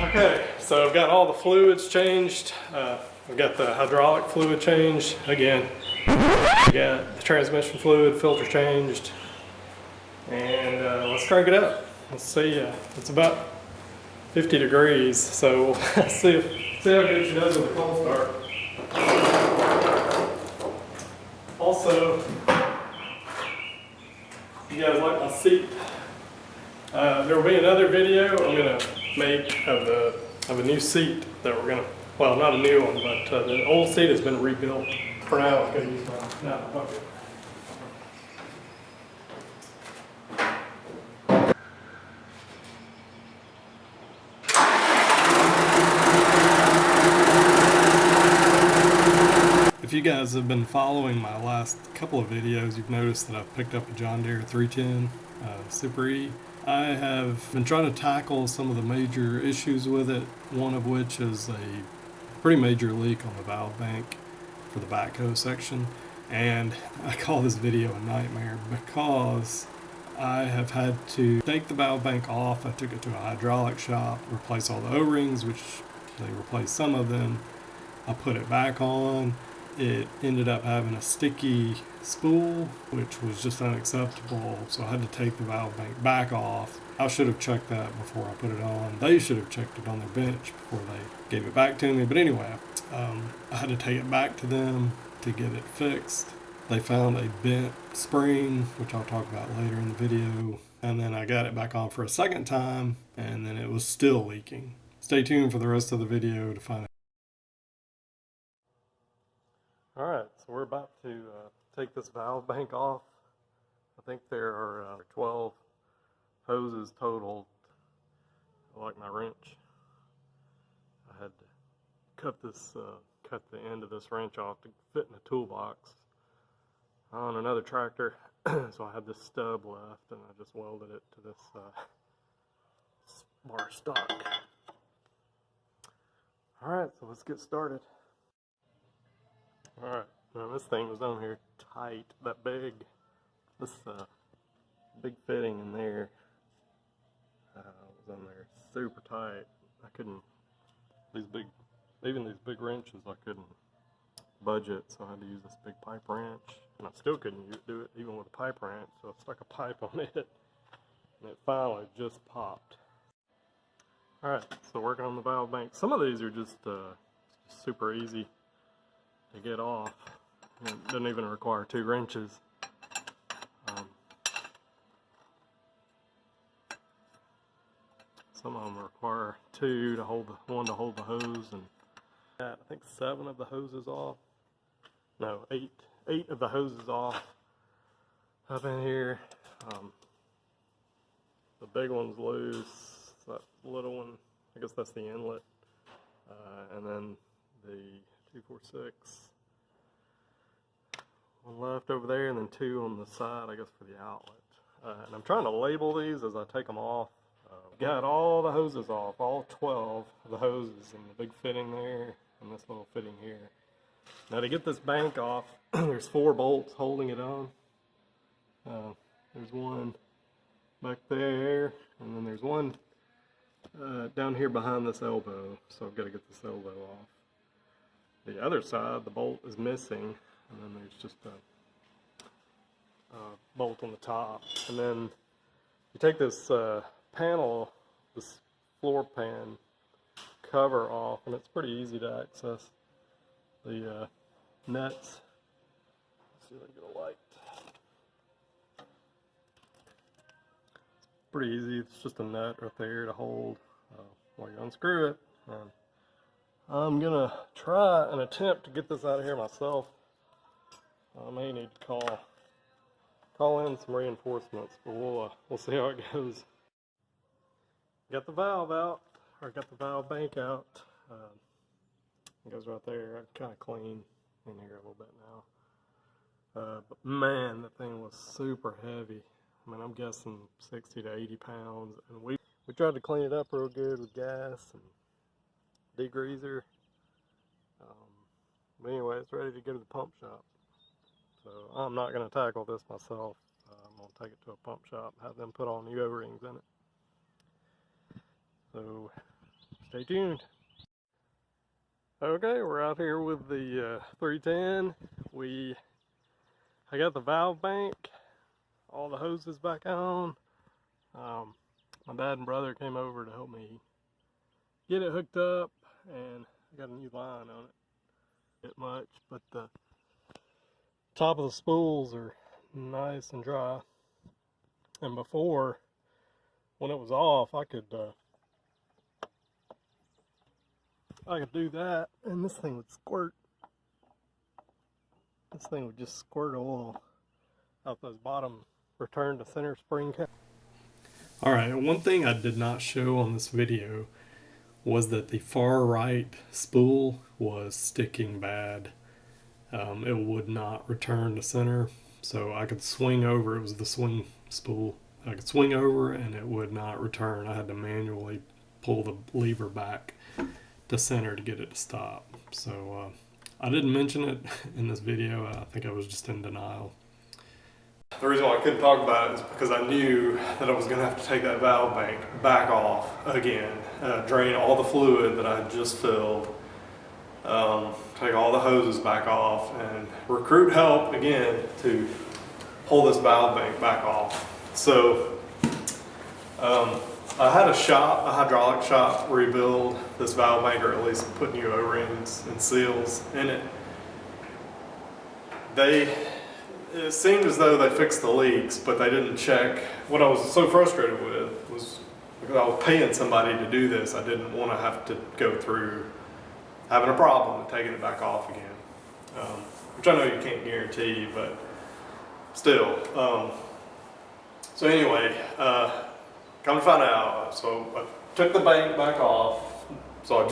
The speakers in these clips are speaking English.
Okay, so I've got all the fluids changed. I've got the hydraulic fluid changed. Again, I got the transmission fluid filter changed. And let's crank it up. Let's see, it's about 50 degrees, so see how good she does with the cold start. Also, you guys like my seat? There will be another video I'm gonna make of a new seat that we're gonna, well, not a new one, but the old seat has been rebuilt. For now, I'm gonna use my poppet. If you guys have been following my last couple of videos, you've noticed that I've picked up a John Deere 310 Super E. I have been trying to tackle some of the major issues with it, one of which is a pretty major leak on the valve bank for the backhoe section. And I call this video a nightmare because I have had to take the valve bank off. I took it to a hydraulic shop, replace all the O-rings, which they replaced some of them. I put it back on. It ended up having a sticky spool, which was just unacceptable, so I had to take the valve bank back off. I should have checked that before I put it on. They should have checked it on their bench before they gave it back to me. But anyway, I had to take it back to them to get it fixed. They found a bent spring, which I'll talk about later in the video, and then I got it back on for a second time, and then it was still leaking. Stay tuned for the rest of the video to find out. Alright, so we're about to take this valve bank off. I think there are 12 hoses total. I like my wrench. I had to cut the end of this wrench off to fit in a toolbox on another tractor. So I had this stub left and I just welded it to this bar stock. Alright, so let's get started. Alright, now this thing was on here tight, this big fitting in there was on there super tight. I couldn't, even these big wrenches, I couldn't budge it, so I had to use this big pipe wrench, and I still couldn't do it even with a pipe wrench, so I stuck a pipe on it, and it finally just popped. Alright, so working on the valve bank. Some of these are just super easy to get off. It doesn't even require 2 wrenches. Some of them require 2 to hold one to hold the hose, and I think 7 of the hoses off. No, 8 of the hoses off up in here. The big one's loose. That little one, I guess that's the inlet, and then the 2, 4, 6. One left over there, and then 2 on the side, I guess, for the outlet. And I'm trying to label these as I take them off. Got all the hoses off, all 12 of the hoses, and the big fitting there, and this little fitting here. Now to get this bank off, there's 4 bolts holding it on. There's one back there, and then there's one down here behind this elbow, so I've got to get this elbow off. The other side, the bolt is missing, and then there's just a bolt on the top. And then you take this panel, this floor pan cover off, and it's pretty easy to access the nuts. Let's see if I can get a light. It's pretty easy. It's just a nut right there to hold while you unscrew it. And I'm gonna try an attempt to get this out of here myself. I may need to call in some reinforcements, but we'll see how it goes. Got the valve out, or got the valve bank out. It goes right there. I kind of clean in here a little bit now. But man, the thing was super heavy. I mean, I'm guessing 60 to 80 pounds, and we tried to clean it up real good with gas and degreaser. But anyway, it's ready to go to the pump shop. So I'm not going to tackle this myself. I'm going to take it to a pump shop, have them put all new O-rings in it. So Stay tuned. Okay, we're out here with the 310. I got the valve bank, all the hoses back on. My dad and brother came over to help me get it hooked up, and I got a new line on it. Not much, but the top of the spools are nice and dry. And before, when it was off, I could do that, and this thing would squirt. This thing would just squirt oil out those bottom return to center spring caps. Alright, one thing I did not show on this video was that the far right spool was sticking bad. It would not return to center, so I could swing over. It was the swing spool. I could swing over and it would not return. I had to manually pull the lever back to center to get it to stop. So I didn't mention it in this video. I think I was just in denial. The reason why I couldn't talk about it is because I knew that I was going to have to take that valve bank back off again, drain all the fluid that I had just filled, take all the hoses back off, and recruit help again to pull this valve bank back off. So I had a hydraulic shop, rebuild this valve bank, or at least put new O-rings and seals in it. It seemed as though they fixed the leaks, but they didn't check. What I was so frustrated with was because I was paying somebody to do this, I didn't want to have to go through having a problem and taking it back off again. Which I know you can't guarantee, but still. So anyway, come to find out, so I took the bank back off. So we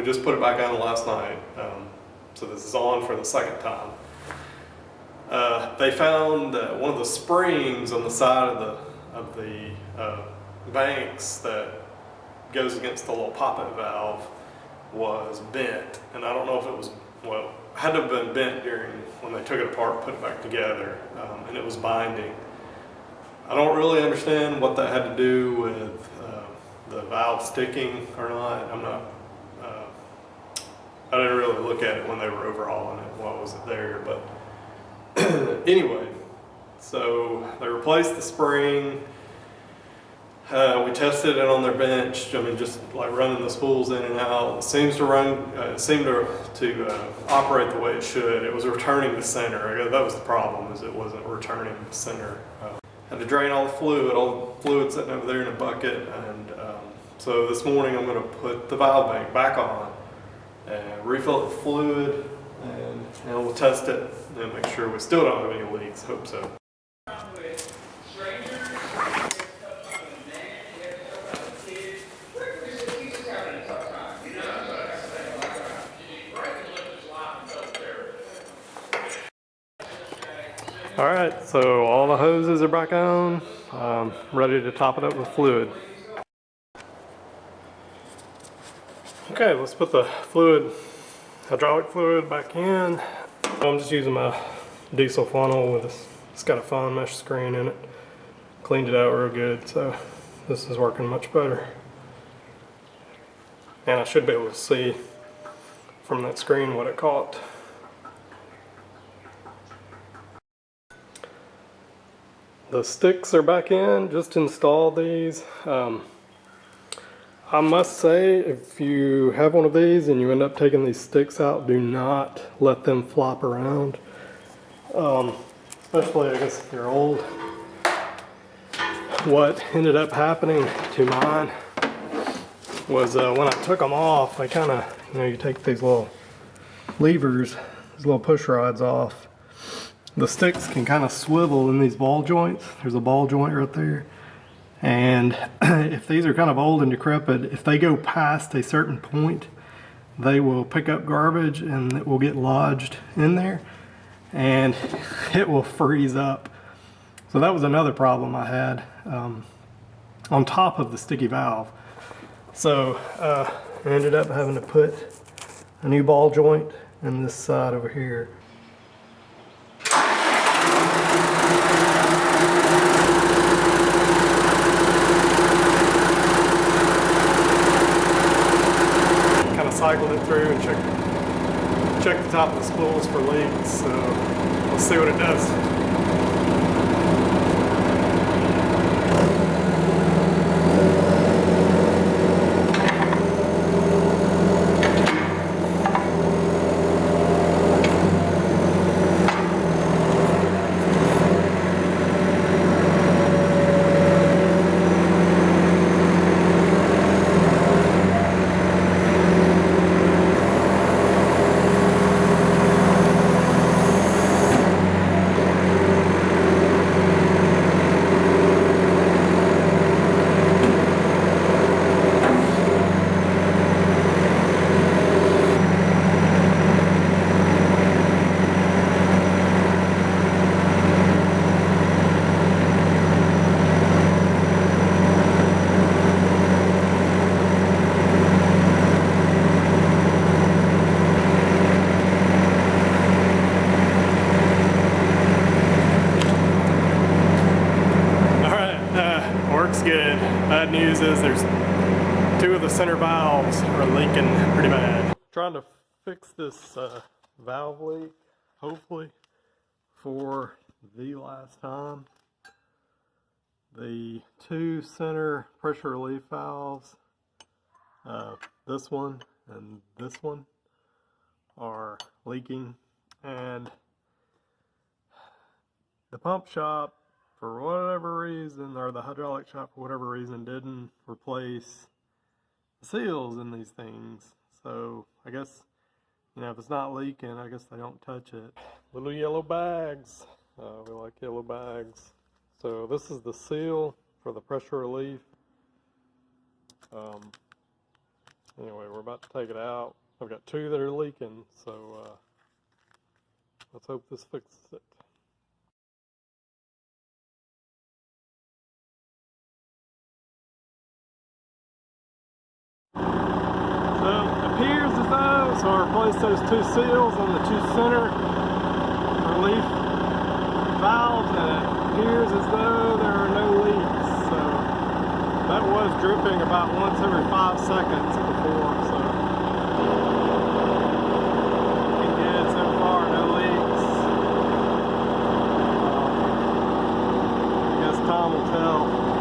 just put it back on last night. So this is on for the second time. They found that one of the springs on the side of the banks that goes against the little poppet valve was bent, and I don't know if it was, well, it had to have been bent during when they took it apart and put it back together, and it was binding. I don't really understand what that had to do with the valve sticking or not. I didn't really look at it when they were overhauling it. Why was it there? But anyway, so they replaced the spring. We tested it on their bench. I mean, just like running the spools in and out. It seems to operate the way it should. It was returning to center. That was the problem, is it wasn't returning to center. Had to drain all the fluid sitting over there in a bucket, and so this morning I'm going to put the valve bank back on and refill it with fluid, and we'll test it and make sure we still don't have any leaks. Hope so. Alright, so all the hoses are back on, ready to top it up with fluid. Okay, let's put the hydraulic fluid back in. I'm just using my diesel funnel with this. It's got a fine mesh screen in it. Cleaned it out real good, so this is working much better. And I should be able to see from that screen what it caught. The sticks are back in, just installed these. I must say, if you have one of these and you end up taking these sticks out, do not let them flop around. Especially, I guess, if they're old. What ended up happening to mine was when I took them off, they kind of, you take these little levers, these little push rods off. The sticks can kind of swivel in these ball joints. There's a ball joint right there. And if these are kind of old and decrepit, if they go past a certain point, they will pick up garbage and it will get lodged in there and it will freeze up. So that was another problem I had on top of the sticky valve. So I ended up having to put a new ball joint in this side over here. through and check the top of the spools for leaks. So let's see what it does. Works good. Bad news is there's 2 of the center valves are leaking pretty bad. Trying to fix this valve leak, hopefully, for the last time. The 2 center pressure relief valves, this one and this one, are leaking, and the pump shop, for whatever reason, or the hydraulic shop for whatever reason, didn't replace the seals in these things. So I guess, you know, if it's not leaking, I guess they don't touch it. Little yellow bags. We like yellow bags. So this is the seal for the pressure relief. Anyway, we're about to take it out. I've got 2 that are leaking, so let's hope this fixes it. So it appears as though, so I replaced those 2 seals on the 2 center relief valves, and it appears as though there are no leaks. So that was dripping about once every 5 seconds before, so looking good so far, no leaks. I guess time will tell.